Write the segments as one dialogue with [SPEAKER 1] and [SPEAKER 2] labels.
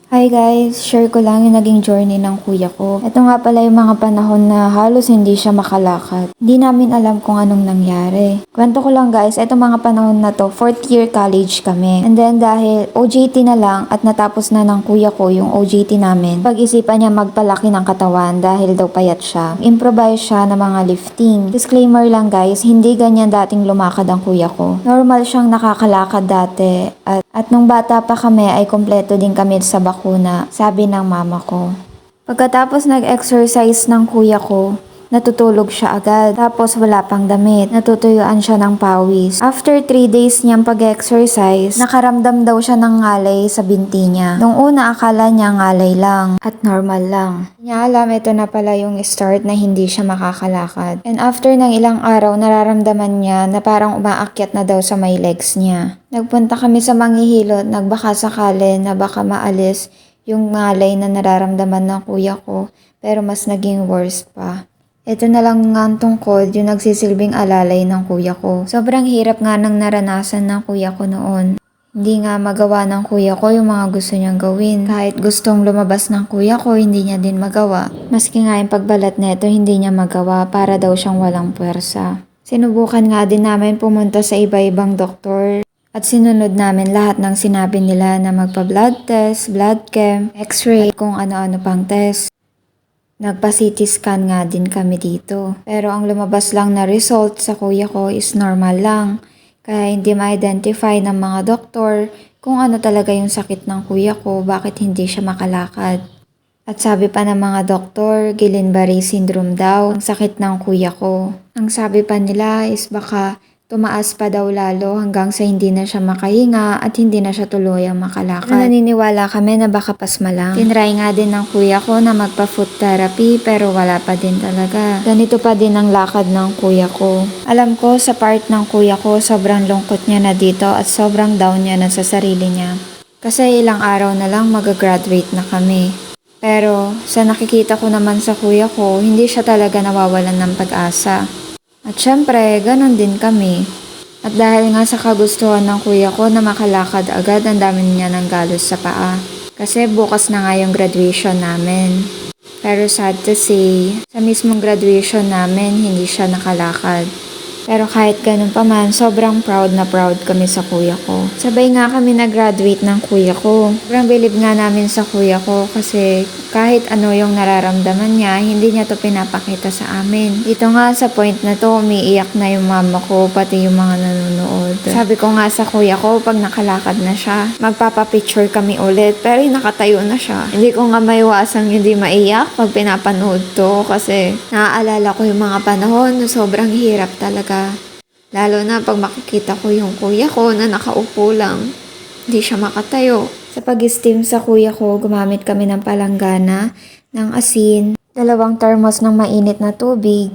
[SPEAKER 1] Hi guys, share ko lang yung naging journey ng kuya ko. Ito nga pala yung mga panahon na halos hindi siya makalakad. Hindi namin alam kung anong nangyari. Kwento ko lang guys, ito mga panahon na to, 4th year college kami. And then dahil OJT na lang at natapos na ng kuya ko yung OJT namin, pag-isipan niya magpalaki ng katawan dahil daw payat siya. Improvise siya ng mga lifting. Disclaimer lang guys, hindi ganyan dating lumakad ang kuya ko. Normal siyang nakakalakad dati at nung bata pa kami ay kompleto din kami sa bakuna, sabi ng mama ko. Pagkatapos nag-exercise ng kuya ko, natutulog siya agad. Tapos wala pang damit. Natutuyuan siya ng pawis. After 3 days niyang pag-exercise, nakaramdam daw siya ng ngalay sa binti niya. Nung una akala niya ngalay lang at normal lang. Hindi niya alam ito na pala yung start na hindi siya makakalakad. And after ng ilang araw, nararamdaman niya na parang umaakyat na daw sa may legs niya. Nagpunta kami sa manghihilot, nagbaka sakali na baka maalis yung ngalay na nararamdaman ng kuya ko, pero mas naging worse pa. Ito na lang nga ang tungkod yung nagsisilbing alalay ng kuya ko. Sobrang hirap nga ng naranasan ng kuya ko noon. Hindi nga magawa ng kuya ko yung mga gusto niyang gawin. Kahit gustong lumabas ng kuya ko, hindi niya din magawa. Maski nga yung pagbalat neto, hindi niya magawa para daw siyang walang puwersa. Sinubukan nga din namin pumunta sa iba-ibang doktor. At sinunod namin lahat ng sinabi nila na magpa-blood test, blood chem, x-ray, kung ano-ano pang test. Nagpa-CT scan nga din kami dito. Pero ang lumabas lang na result sa kuya ko is normal lang. Kaya hindi ma-identify ng mga doktor kung ano talaga yung sakit ng kuya ko, bakit hindi siya makalakad. At sabi pa ng mga doktor, Guillain-Barré syndrome daw ang sakit ng kuya ko. Ang sabi pa nila is baka tumaas pa daw lalo hanggang sa hindi na siya makahinga at hindi na siya tuluyang makalakad. Naniniwala kami na baka pasma lang. Tinry nga din ng kuya ko na magpa-foot therapy pero wala pa din talaga. Ganito pa din ang lakad ng kuya ko. Alam ko sa part ng kuya ko sobrang lungkot niya na dito at sobrang down niya na sa sarili niya. Kasi ilang araw na lang mag-graduate na kami. Pero sa nakikita ko naman sa kuya ko, hindi siya talaga nawawalan ng pag-asa. At syempre, ganon din kami. At dahil nga sa kagustuhan ng kuya ko na makalakad agad, ang dami niya ng galos sa paa. Kasi bukas na nga yung graduation namin. Pero sad to say, sa mismong graduation namin, hindi siya nakalakad. Pero kahit ganun pa man, sobrang proud na proud kami sa kuya ko. Sabay nga kami nag-graduate ng kuya ko. Sobrang bilib nga namin sa kuya ko kasi kahit ano yung nararamdaman niya, hindi niya to pinapakita sa amin. Dito nga sa point na to, umiiyak na yung mama ko, pati yung mga nanonood. Sabi ko nga sa kuya ko, pag nakalakad na siya, magpapapicture kami ulit. Pero nakatayo na siya. Hindi ko nga maiwasang hindi maiyak pag pinapanood to kasi naaalala ko yung mga panahon na sobrang hirap talaga. Lalo na pag makikita ko yung kuya ko na nakaupo lang, hindi siya makatayo. Sa pag-steam sa kuya ko, gumamit kami ng palanggana, ng asin, 2 thermos ng mainit na tubig,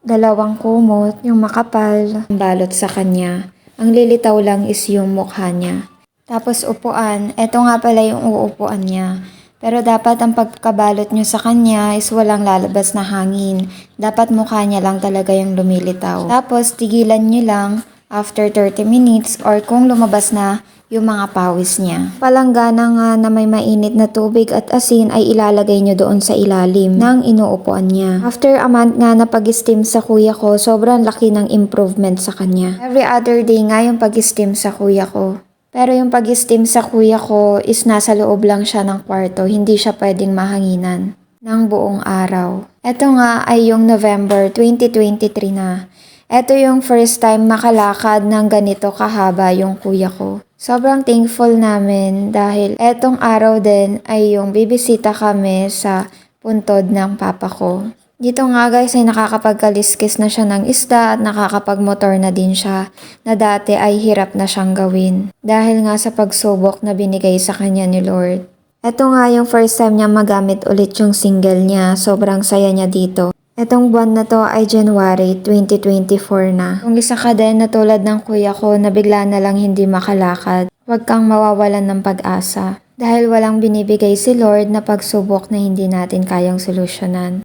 [SPEAKER 1] 2 kumot, yung makapal, ang balot sa kanya. Ang lilitaw lang is yung mukha niya. Tapos upuan, eto nga pala yung uupuan niya. Pero dapat ang pagkabalot nyo sa kanya is walang lalabas na hangin. Dapat mukha niya lang talaga yung lumilitaw. Tapos tigilan nyo lang after 30 minutes or kung lumabas na yung mga pawis niya. Palanggana nga na may mainit na tubig at asin ay ilalagay nyo doon sa ilalim ng inuupuan niya. After a month nga na pag-steam sa kuya ko, sobrang laki ng improvement sa kanya. Every other day nga yung pag-steam sa kuya ko. Pero yung pag-steam sa kuya ko is nasa loob lang siya ng kwarto, hindi siya pwedeng mahanginan ng buong araw. Ito nga ay yung November 2023 na. Ito yung first time makalakad ng ganito kahaba yung kuya ko. Sobrang thankful namin dahil etong araw din ay yung bibisita kami sa puntod ng papa ko. Dito nga guys ay nakakapagkaliskis na siya ng isda at nakakapagmotor na din siya na dati ay hirap na siyang gawin. Dahil nga sa pagsubok na binigay sa kanya ni Lord. Ito nga yung first time niya magamit ulit yung single niya. Sobrang saya niya dito. Etong buwan na to ay January 2024 na. Kung isa ka din na tulad ng kuya ko na bigla na lang hindi makalakad, huwag kang mawawalan ng pag-asa. Dahil walang binibigay si Lord na pagsubok na hindi natin kayang solusyonan.